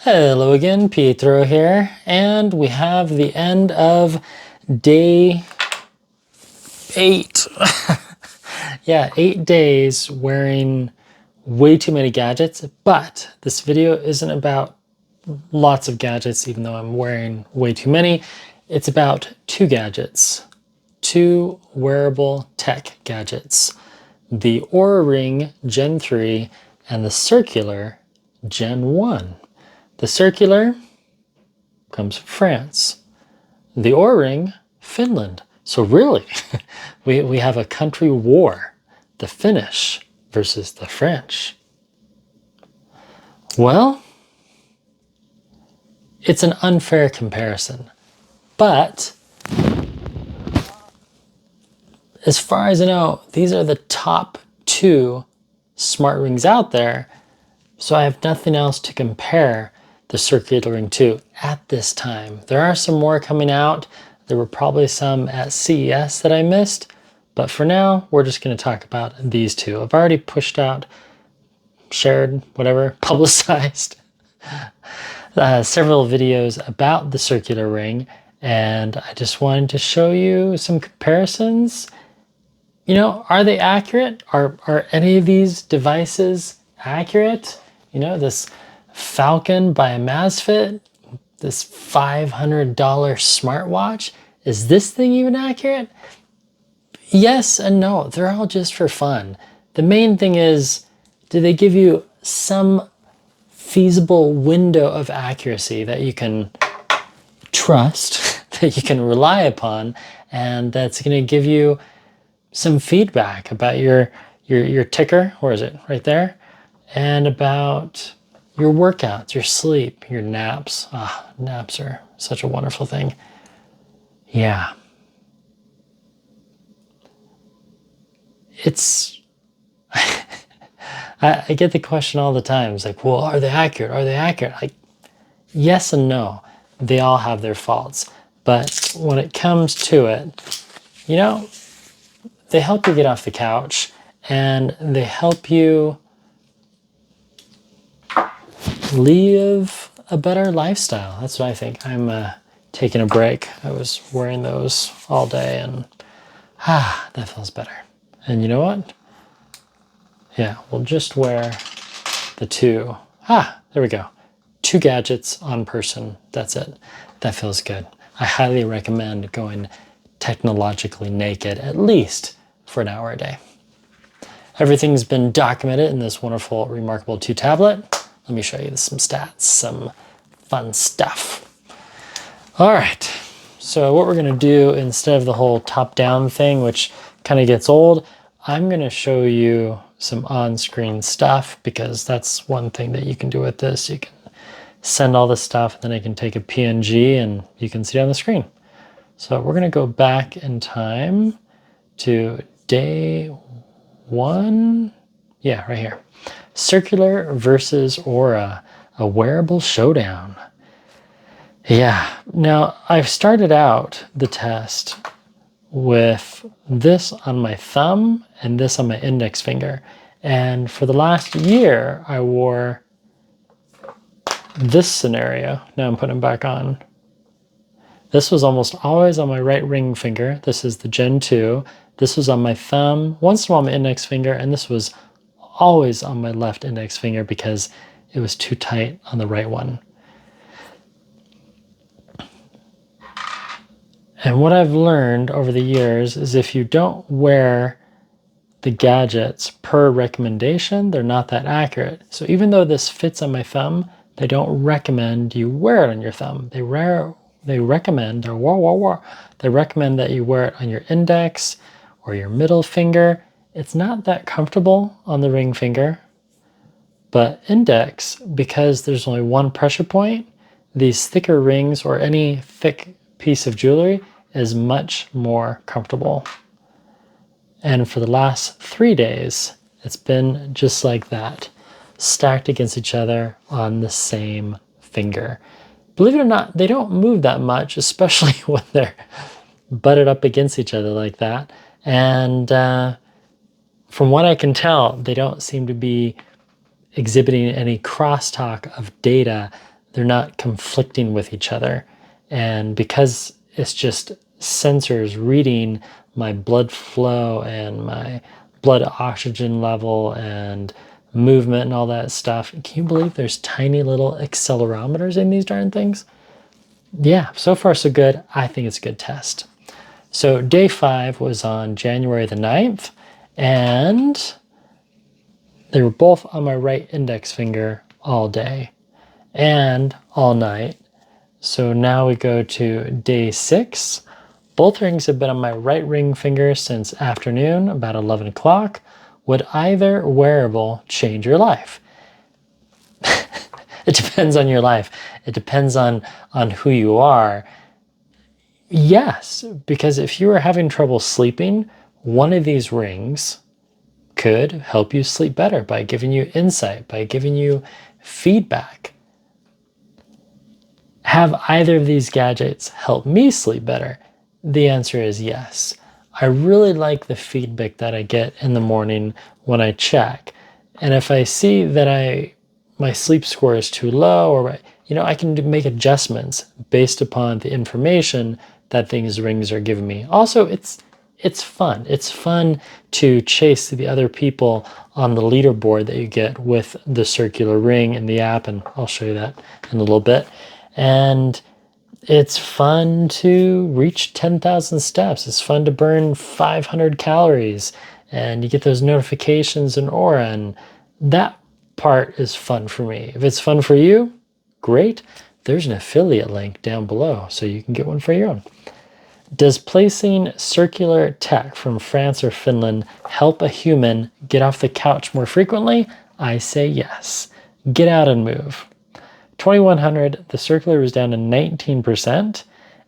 Hello again, Pietro here, and we have the end of day 8. Yeah, 8 days wearing way too many gadgets, but this video isn't about lots of gadgets, even though I'm wearing way too many. It's about 2 gadgets, 2 wearable tech gadgets, the Oura Ring Gen 3 and the Circular Gen 1. The Circular comes from France. The Oura Ring, Finland. So really, we have a country war. The Finnish versus the French. Well, it's an unfair comparison. But as far as I know, these are the top 2 smart rings out there. So I have nothing else to compare the Circular Ring 2 at this time. There are some more coming out. There were probably some at CES that I missed, but for now, we're just going to talk about these 2. I've already pushed out, shared, whatever, publicized several videos about the Circular Ring, and I just wanted to show you some comparisons. You know, are they accurate? Are any of these devices accurate? You know, this Falcon by Amazfit, this $500 smartwatch, is this thing even accurate? Yes and no, they're all just for fun. The main thing is, do they give you some feasible window of accuracy that you can trust, that you can rely upon, and that's going to give you some feedback about your ticker, where is it, right there, and about your workouts, your sleep, your naps. Naps are such a wonderful thing. Yeah. It's, I get the question all the time. It's like, well, are they accurate? Are they accurate? Like, yes and no. They all have their faults. But when it comes to it, you know, they help you get off the couch and they help you live a better lifestyle. That's what I think. I'm taking a break. I was wearing those all day and that feels better. And you know what? Yeah, we'll just wear the 2. There we go. 2 gadgets on person. That's it. That feels good. I highly recommend going technologically naked, at least for an hour a day. Everything's been documented in this wonderful, remarkable 2 tablet. Let me show you some stats, some fun stuff. All right, so what we're gonna do, instead of the whole top-down thing, which kind of gets old, I'm gonna show you some on-screen stuff, because that's one thing that you can do with this. You can send all this stuff, and then I can take a PNG and you can see it on the screen. So we're gonna go back in time to day 1. Yeah, right here. Circular versus Oura, a wearable showdown. Yeah, now I've started out the test with this on my thumb and this on my index finger. And for the last year, I wore this scenario. Now I'm putting it back on. This was almost always on my right ring finger. This is the Gen 2. This was on my thumb, once in a while on my index finger, and this was always on my left index finger because it was too tight on the right one. And what I've learned over the years is if you don't wear the gadgets per recommendation, they're not that accurate. So even though this fits on my thumb, they don't recommend you wear it on your thumb. They recommend that you wear it on your index or your middle finger. It's not that comfortable on the ring finger, but index, because there's only one pressure point, these thicker rings or any thick piece of jewelry is much more comfortable. And for the last 3 days, it's been just like that, stacked against each other on the same finger. Believe it or not, they don't move that much, especially when they're butted up against each other like that. And from what I can tell, they don't seem to be exhibiting any crosstalk of data they're not conflicting with each other. And because it's just sensors reading my blood flow and my blood oxygen level and movement and all that stuff, can you believe there's tiny little accelerometers in these darn things? Yeah, so far so good. I think it's a good test. So day 5 was on January the 9th, and they were both on my right index finger all day and all night. So now we go to day 6. Both rings have been on my right ring finger since afternoon, about 11 o'clock. Would either wearable change your life? It depends on your life. It depends on who you are. Yes, because if you are having trouble sleeping, one of these rings could help you sleep better by giving you insight, by giving you feedback. Have either of these gadgets help me sleep better? The answer is yes. I really like the feedback that I get in the morning when I check. And if I see that my sleep score is too low, or I can make adjustments based upon the information that these rings are giving me. Also, it's fun. It's fun to chase the other people on the leaderboard that you get with the circular ring in the app, and I'll show you that in a little bit. And it's fun to reach 10,000 steps. It's fun to burn 500 calories, and you get those notifications in Ura, and that part is fun for me. If it's fun for you, great. There's an affiliate link down below, so you can get one for your own. Does placing circular tech from France or Finland help a human get off the couch more frequently? I say yes. Get out and move. 2100, the circular was down to 19%,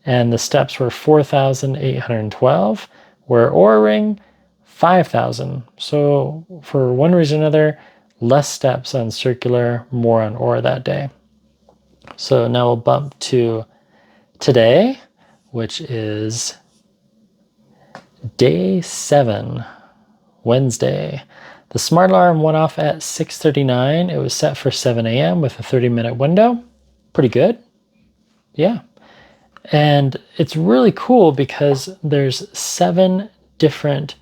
and the steps were 4,812, where Oura Ring, 5,000. So for one reason or another, less steps on circular, more on Oura that day. So now we'll bump to today, which is day 7, Wednesday. The smart alarm went off at 6:39. It was set for 7 a.m. with a 30-minute window. Pretty good. Yeah. And it's really cool because there's 7 different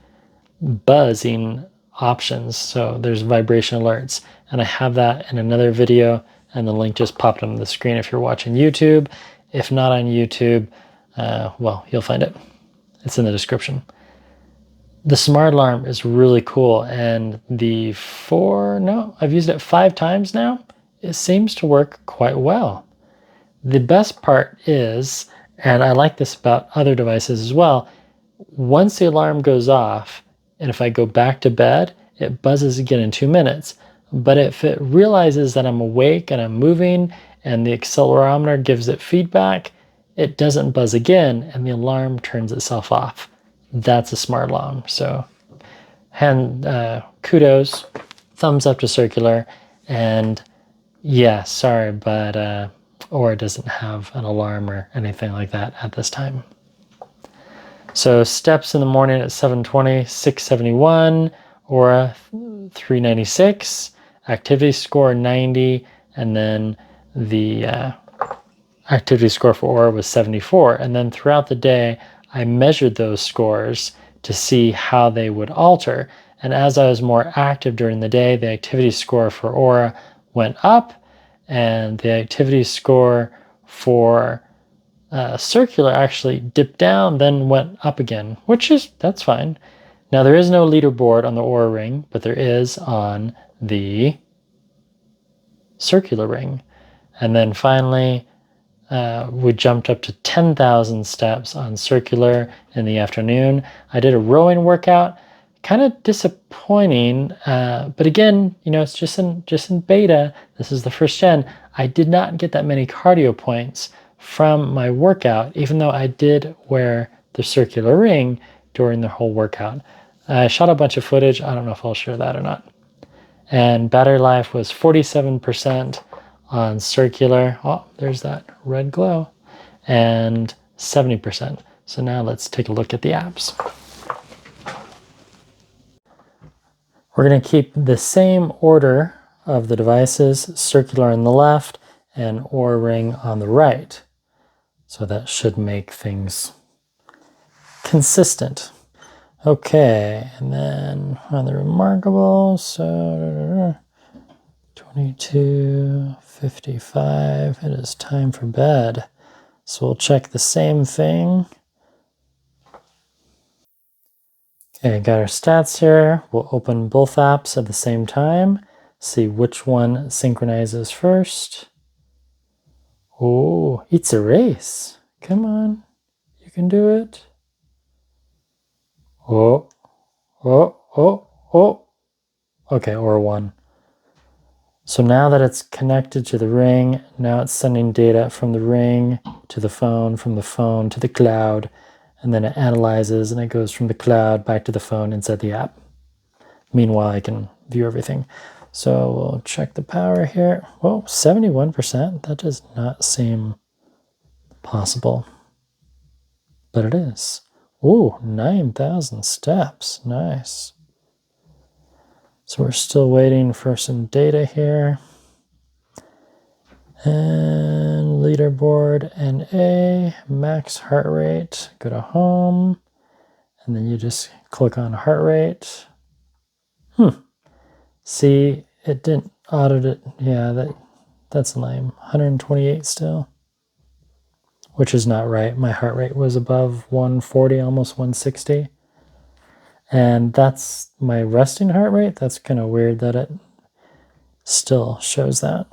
buzzing options. So there's vibration alerts, and I have that in another video, and the link just popped on the screen if you're watching YouTube. If not on YouTube, well, you'll find it. It's in the description. The smart alarm is really cool, and I've used it 5 times now. It seems to work quite well. The best part is, and I like this about other devices as well, once the alarm goes off, and if I go back to bed, it buzzes again in 2 minutes. But if it realizes that I'm awake and I'm moving, and the accelerometer gives it feedback, it doesn't buzz again, and the alarm turns itself off. That's a smart alarm. So kudos, thumbs up to circular. And yeah, sorry, but Oura doesn't have an alarm or anything like that at this time. So steps in the morning at 7:20, 671, Oura 396, activity score 90, and then the activity score for Oura was 74. And then throughout the day, I measured those scores to see how they would alter. And as I was more active during the day, the activity score for Oura went up, and the activity score for circular actually dipped down, then went up again, that's fine. Now there is no leaderboard on the Oura Ring, but there is on the circular ring. And then finally, we jumped up to 10,000 steps on circular in the afternoon. I did a rowing workout, kind of disappointing, but again, it's just in beta. This is the first gen. I did not get that many cardio points from my workout, even though I did wear the circular ring during the whole workout. I shot a bunch of footage. I don't know if I'll share that or not. And battery life was 47% on circular. Oh, there's that red glow. And 70%. So now let's take a look at the apps. We're going to keep the same order of the devices, circular on the left and ŌURA Ring on the right. So that should make things consistent. Okay, and then on the remarkable, so 22:55, it is time for bed. So we'll check the same thing. Okay, got our stats here. We'll open both apps at the same time, see which one synchronizes first. Oh, it's a race. Come on, you can do it. Oh, oh, oh, oh. Okay, or one. So now that it's connected to the ring, now it's sending data from the ring to the phone, from the phone to the cloud, and then it analyzes and it goes from the cloud back to the phone inside the app. Meanwhile, I can view everything. So we'll check the power here. Whoa, 71%. That does not seem possible, but it is. Ooh, 9,000 steps. Nice. So we're still waiting for some data here. And leaderboard NA, max heart rate. Go to home, and then you just click on heart rate. See, it didn't audit it. Yeah, that's lame. 128 still, which is not right. My heart rate was above 140, almost 160. And that's my resting heart rate. That's kind of weird that it still shows that.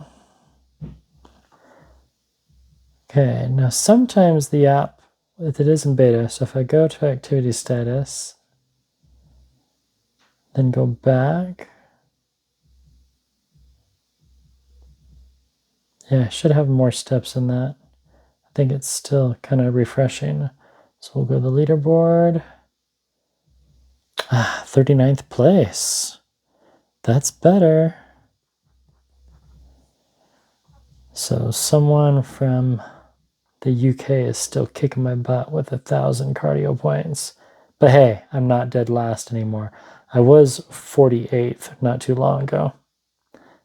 Okay, now sometimes the app, if it is in beta, so if I go to activity status, then go back. Yeah, I should have more steps in that. I think it's still kind of refreshing. So we'll go to the leaderboard. 39th place. That's better. So someone from the UK is still kicking my butt with 1,000 cardio points. But hey, I'm not dead last anymore. I was 48th not too long ago.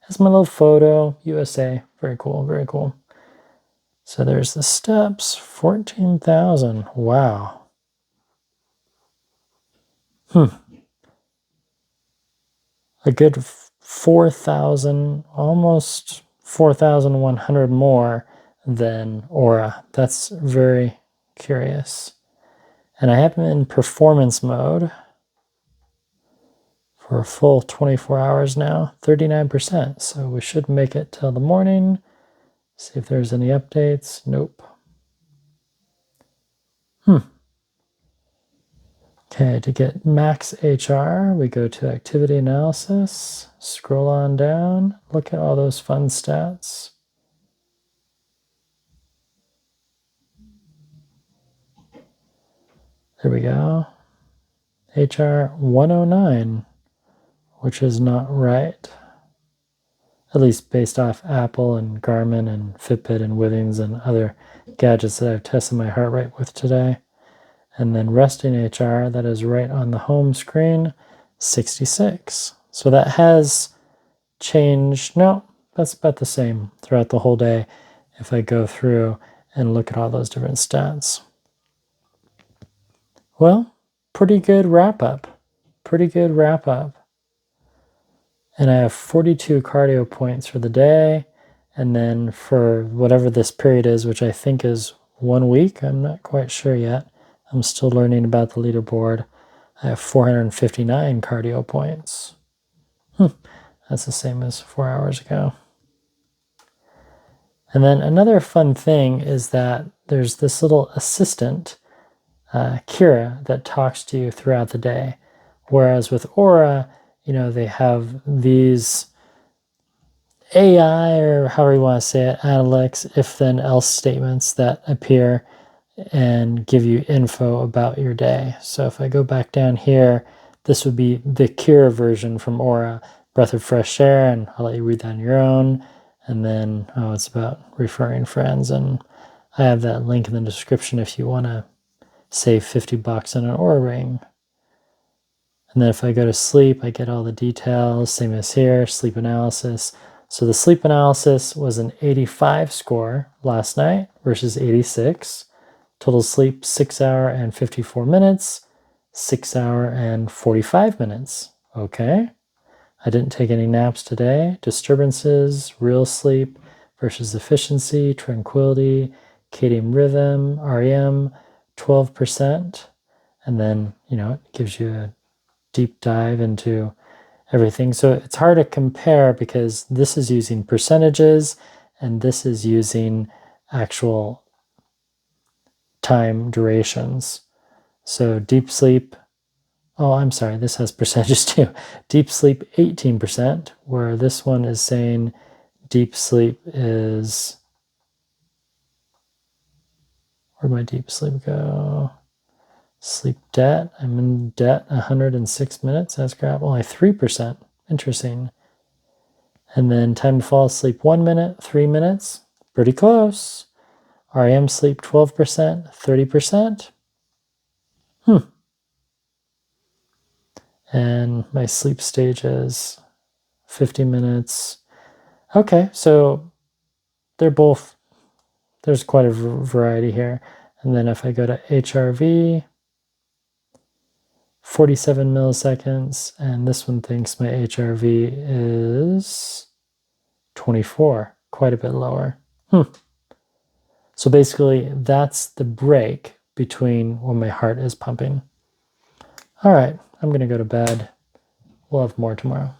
That's my little photo, USA. Very cool, very cool. So there's the steps, 14,000. Wow. A good 4,000, almost 4,100 more than ŌURA. That's very curious. And I have them in performance mode for a full 24 hours now, 39%. So we should make it till the morning. See if there's any updates. Nope. Okay, to get max HR, we go to activity analysis, scroll on down, look at all those fun stats. There we go. HR 109, which is not right. At least based off Apple and Garmin and Fitbit and Withings and other gadgets that I've tested my heart rate with today. And then resting HR, that is right on the home screen, 66. So that has changed. No, that's about the same throughout the whole day if I go through and look at all those different stats. Well, pretty good wrap up. Pretty good wrap up. And I have 42 cardio points for the day. And then for whatever this period is, which I think is 1 week, I'm not quite sure yet. I'm still learning about the leaderboard. I have 459 cardio points. That's the same as 4 hours ago. And then another fun thing is that there's this little assistant, Kira, that talks to you throughout the day. Whereas with ŌURA, they have these AI, or however you want to say it, analytics, if then else statements that appear and give you info about your day. So if I go back down here, this would be the Kira version from ŌURA, breath of fresh air, and I'll let you read that on your own. And then, it's about referring friends, and I have that link in the description if you want to save $50 on an ŌURA Ring. And then if I go to sleep, I get all the details, same as here, sleep analysis. So the sleep analysis was an 85 score last night versus 86. Total sleep 6 hour and 54 minutes, 6 hour and 45 minutes. Okay. I didn't take any naps today. Disturbances, real sleep versus efficiency, tranquility, circadian rhythm, REM, 12%. And then, it gives you a deep dive into everything. So it's hard to compare because this is using percentages and this is using actual time durations. So deep sleep, oh, I'm sorry, this has percentages too. Deep sleep 18%, where this one is saying deep sleep is, where'd my deep sleep go? Sleep debt, I'm in debt 106 minutes, that's crap, only 3%, interesting. And then time to fall asleep 1 minute, 3 minutes, pretty close. REM sleep 12%, 30%. And my sleep stage is 50 minutes. Okay, so they're both, there's quite a variety here. And then if I go to HRV, 47 milliseconds, and this one thinks my HRV is 24, quite a bit lower. So basically, that's the break between when my heart is pumping. All right, I'm going to go to bed. We'll have more tomorrow.